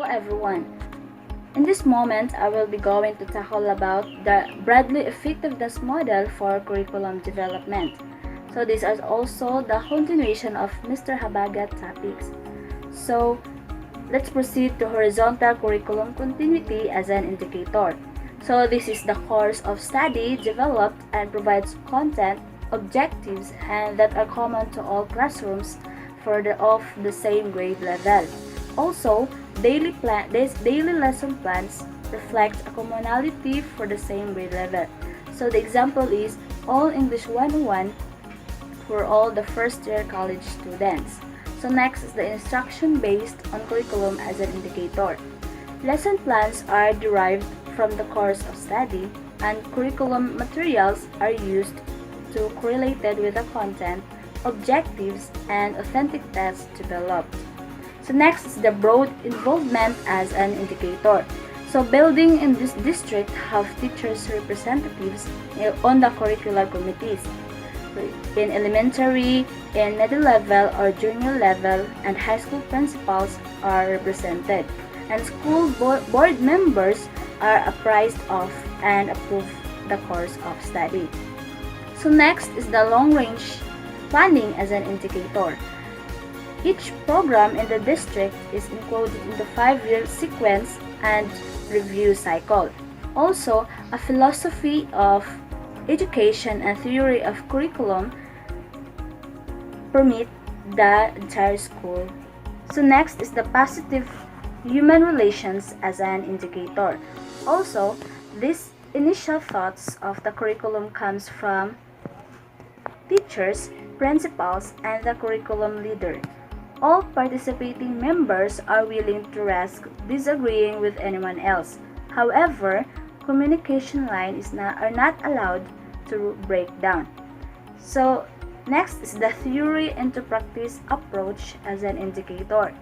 everyone. In this moment, I will be going to tackle about the Bradley Effectiveness Model for Curriculum Development. So this is also the continuation of Mr. Habagat topics. So let's proceed to horizontal curriculum continuity as an indicator. So this is the course of study developed and provides content, objectives, and that are common to all classrooms for of the same grade level. Also, daily lesson plans reflect a commonality for the same grade level. So the example is All English 101 for all the first year college students. So next is the instruction based on curriculum as an indicator. Lesson plans are derived from the course of study, and curriculum materials are used to correlated with the content, objectives, and authentic tests developed. So next is the broad involvement as an indicator. So building in this district have teachers representatives on the curricular committees. In elementary, in middle level or junior level, and high school principals are represented. And school board members are apprised of and approve the course of study. So next is the long-range planning as an indicator. Each program in the district is included in the 5-year sequence and review cycle. Also, a philosophy of education and theory of curriculum permit the entire school. So next is the positive human relations as an indicator. Also, these initial thoughts of the curriculum comes from teachers, principals, and the curriculum leader. All participating members are willing to risk disagreeing with anyone else. However, communication lines are not allowed to break down. So next is the theory into practice approach as an indicator.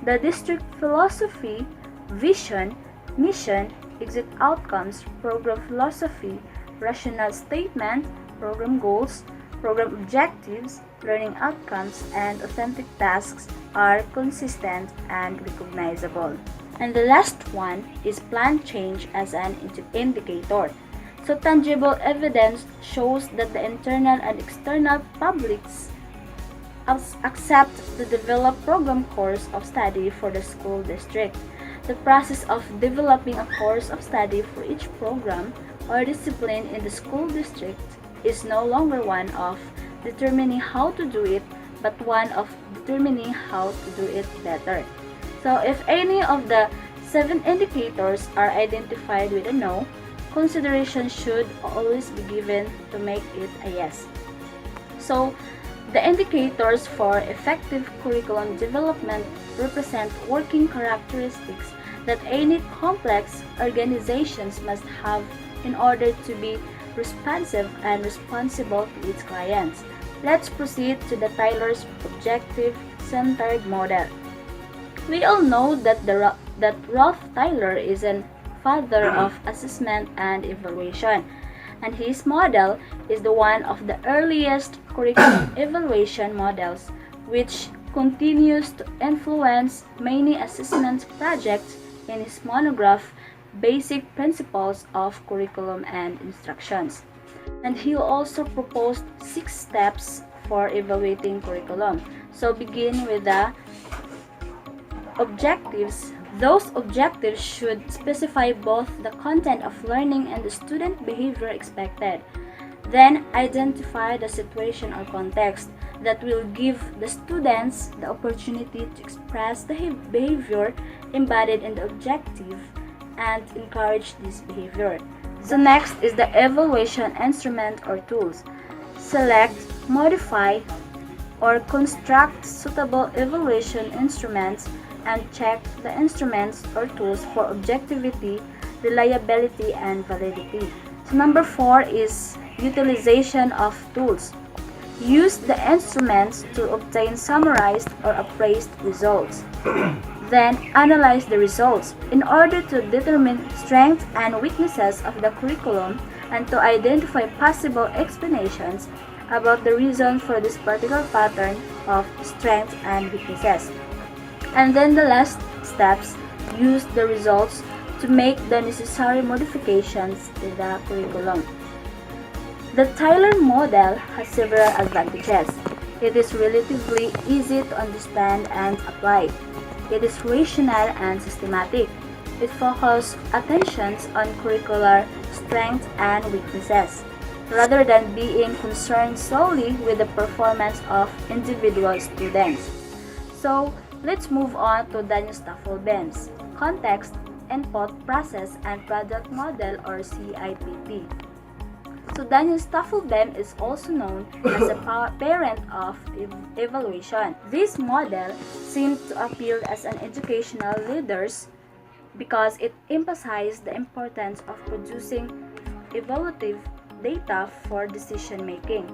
The district philosophy, vision, mission, exit outcomes, program philosophy, rational statement, program goals, program objectives, learning outcomes, and authentic tasks are consistent and recognizable. And the last one is plan change as an indicator. So tangible evidence shows that the internal and external publics accept the developed program course of study for the school district. The process of developing a course of study for each program or discipline in the school district is no longer one of determining how to do it, but one of determining how to do it better. So if any of the 7 indicators are identified with a no, consideration should always be given to make it a yes. So the indicators for effective curriculum development represent working characteristics that any complex organizations must have in order to be responsive and responsible to its clients. Let's proceed to the Tyler's objective-centered model. We all know that Ralph Tyler is a father of assessment and evaluation, and his model is the one of the earliest curriculum evaluation models, which continues to influence many assessment projects in his monograph, Basic Principles of Curriculum and Instructions. And he also proposed 6 steps for evaluating curriculum. So begin with the objectives. Those objectives should specify both the content of learning and the student behavior expected. Then identify the situation or context that will give the students the opportunity to express the behavior embodied in the objective and encourage this behavior. So next is the evaluation instrument or tools. Select, modify, or construct suitable evaluation instruments and check the instruments or tools for objectivity, reliability, and validity. So number 4 is utilization of tools. Use the instruments to obtain summarized or appraised results. Then analyze the results in order to determine strengths and weaknesses of the curriculum and to identify possible explanations about the reason for this particular pattern of strengths and weaknesses. And then the last steps use the results to make the necessary modifications in the curriculum. The Tyler model has several advantages. It is relatively easy to understand and apply. It is rational and systematic. It focuses attention on curricular strengths and weaknesses, rather than being concerned solely with the performance of individual students. So, let's move on to Daniel Staffelbem's Context, Input, Process, and Product Model or CIPP. So Daniel Staffelbem is also known as a parent of evaluation. This model seemed to appeal as an educational leaders because it emphasized the importance of producing evaluative data for decision making.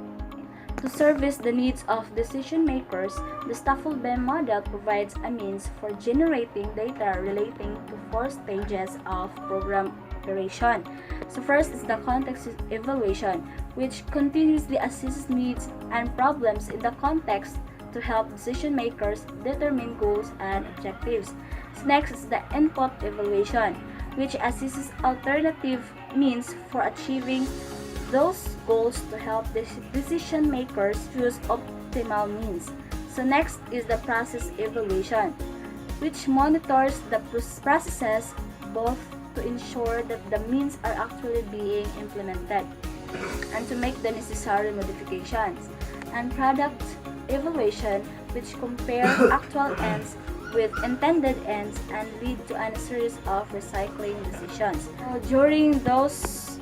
To service the needs of decision makers, the Staffelbem model provides a means for generating data relating to four stages of program operation. So first is the context evaluation, which continuously assesses needs and problems in the context to help decision makers determine goals and objectives. So next is the input evaluation, which assesses alternative means for achieving those goals to help decision makers choose optimal means. So next is the process evaluation, which monitors the processes both to ensure that the means are actually being implemented and to make the necessary modifications. And product evaluation, which compares actual ends with intended ends and lead to a series of recycling decisions. So during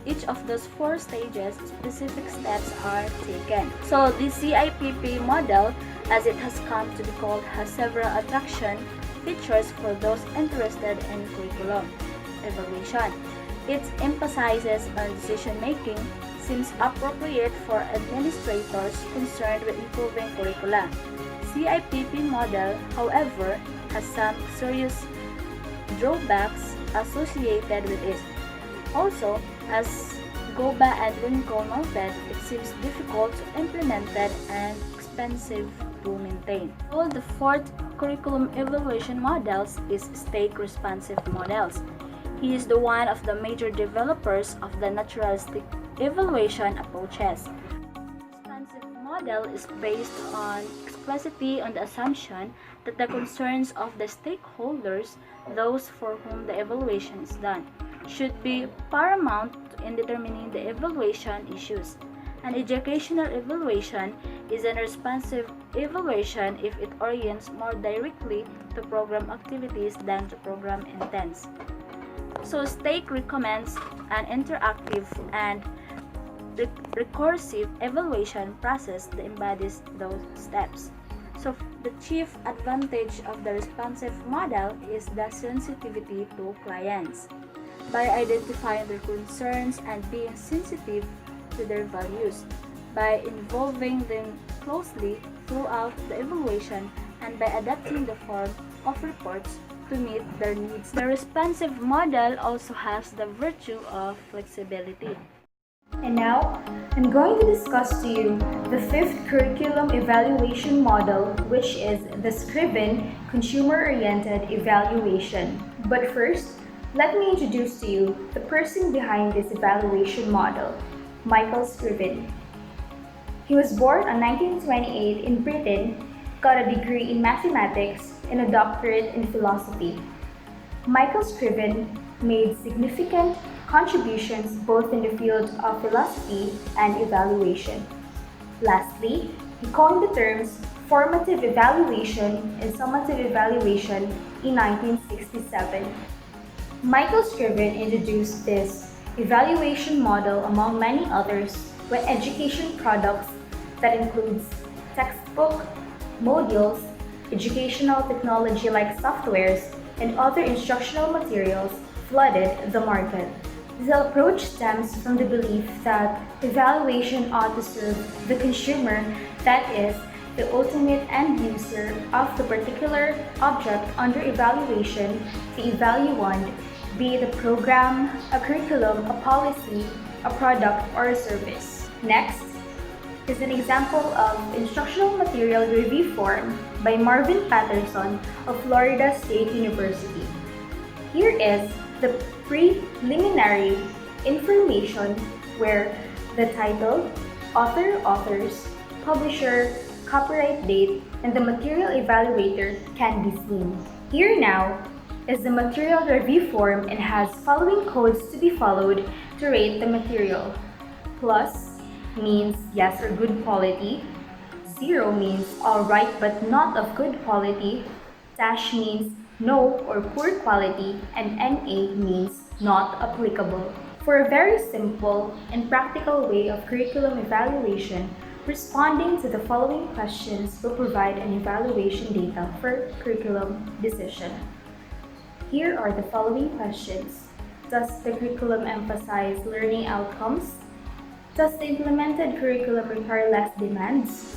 each of those four stages, specific steps are taken. So the CIPP model, as it has come to be called, has several attraction features for those interested in curriculum evaluation. It emphasizes on decision making, seems appropriate for administrators concerned with improving curricula. CIPP model, however, has some serious drawbacks associated with it. Also, as Goba and Lincoln noted, it seems difficult to implement and expensive to maintain. All the fourth curriculum evaluation models is stake-responsive models. He is the one of the major developers of the naturalistic evaluation approaches. Responsive model is based explicitly on the assumption that the concerns of the stakeholders, those for whom the evaluation is done, should be paramount in determining the evaluation issues. An educational evaluation is a responsive evaluation if it orients more directly to program activities than to program intents. So STAKE recommends an interactive and recursive evaluation process that embodies those steps. So the chief advantage of the responsive model is the sensitivity to clients. By identifying their concerns and being sensitive to their values, by involving them closely throughout the evaluation, and by adapting the form of reports to meet their needs. The responsive model also has the virtue of flexibility. And now, I'm going to discuss to you the fifth curriculum evaluation model, which is the Scriven Consumer-Oriented Evaluation. But first, let me introduce to you the person behind this evaluation model, Michael Scriven. He was born in 1928 in Britain, got a degree in mathematics and a doctorate in philosophy. Michael Scriven made significant contributions both in the field of philosophy and evaluation. Lastly, he coined the terms formative evaluation and summative evaluation in 1967. Michael Scriven introduced this evaluation model among many others when education products that includes textbook, modules, educational technology like softwares, and other instructional materials flooded the market. This approach stems from the belief that evaluation ought to serve the consumer, that is, the ultimate end user of the particular object under evaluation, the evaluand, be it a program, a curriculum, a policy, a product, or a service. Next is an example of instructional material review form by Marvin Patterson of Florida State University. Here is the preliminary information where the title, authors, publisher, copyright date, and the material evaluator can be seen. Here now is the material review form and has following codes to be followed to rate the material. Plus means yes or good quality. 0 means alright but not of good quality. Dash means no or poor quality, and NA means not applicable. For a very simple and practical way of curriculum evaluation, responding to the following questions will provide an evaluation data for curriculum decision. Here are the following questions. Does the curriculum emphasize learning outcomes? Does the implemented curriculum require less demands?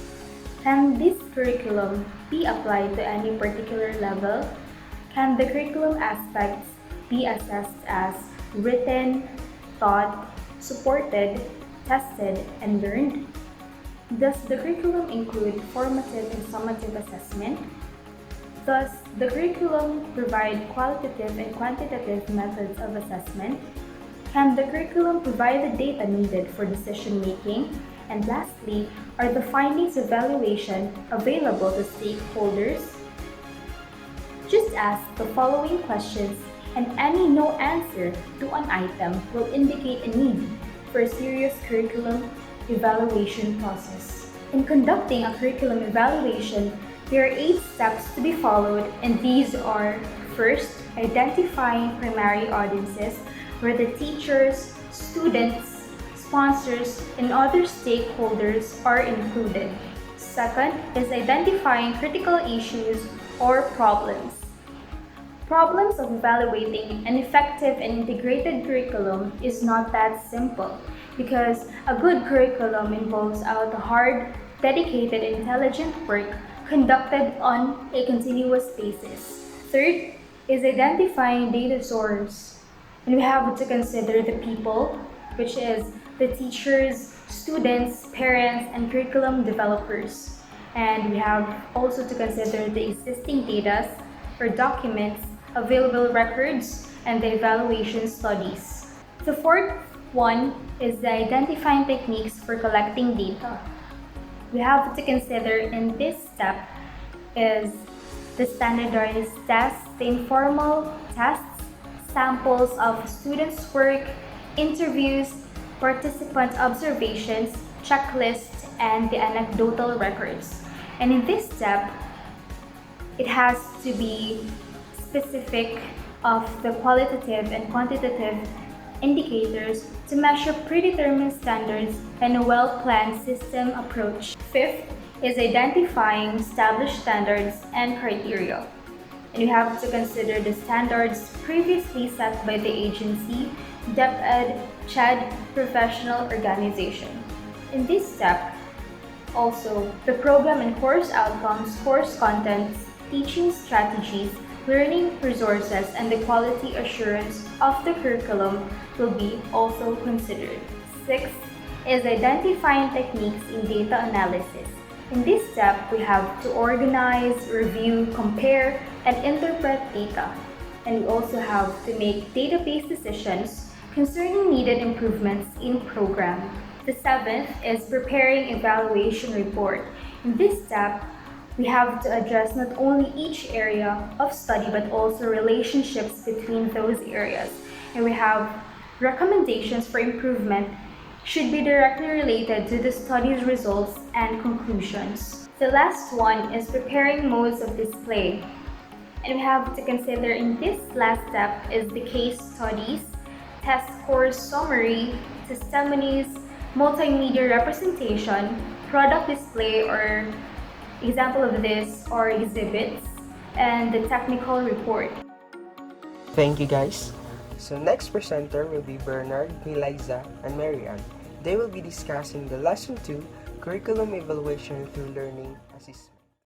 Can this curriculum be applied to any particular level? Can the curriculum aspects be assessed as written, taught, supported, tested, and learned? Does the curriculum include formative and summative assessment? Does the curriculum provide qualitative and quantitative methods of assessment? Can the curriculum provide the data needed for decision making? And lastly, are the findings of evaluation available to stakeholders? Just ask the following questions, and any no answer to an item will indicate a need for a serious curriculum evaluation process. In conducting a curriculum evaluation, there are 8 steps to be followed, and these are: first, identifying primary audiences, where the teachers, students, sponsors, and other stakeholders are included. Second is identifying critical issues or problems. Problems of evaluating an effective and integrated curriculum is not that simple, because a good curriculum involves out hard, dedicated, intelligent work conducted on a continuous basis. Third is identifying data source. And we have to consider the people, which is the teachers, students, parents, and curriculum developers. And we have also to consider the existing data or documents, available records, and the evaluation studies. The fourth one is the identifying techniques for collecting data. We have to consider in this step is the standardized tests, the informal tests, samples of students' work, interviews, participant observations, checklists, and the anecdotal records. And in this step, it has to be specific of the qualitative and quantitative indicators to measure predetermined standards and a well-planned system approach. Fifth is identifying established standards and criteria. And you have to consider the standards previously set by the agency, DepEd, CHED, professional organization. In this step, also, the program and course outcomes, course contents, teaching strategies, learning resources, and the quality assurance of the curriculum will be also considered. Sixth is identifying techniques in data analysis. In this step, we have to organize, review, compare, and interpret data. And we also have to make database decisions concerning needed improvements in program. The seventh is preparing evaluation report. In this step, we have to address not only each area of study but also relationships between those areas. And we have recommendations for improvement should be directly related to the study's results and conclusions. The last one is preparing modes of display. And we have to consider in this last step is the case studies, test course summary, testimonies, multimedia representation, product display or example of this are exhibits, and the technical report. Thank you guys. So next presenter will be Bernard, Miliza, and Marianne. They will be discussing the Lesson 2 Curriculum Evaluation through Learning Assessment.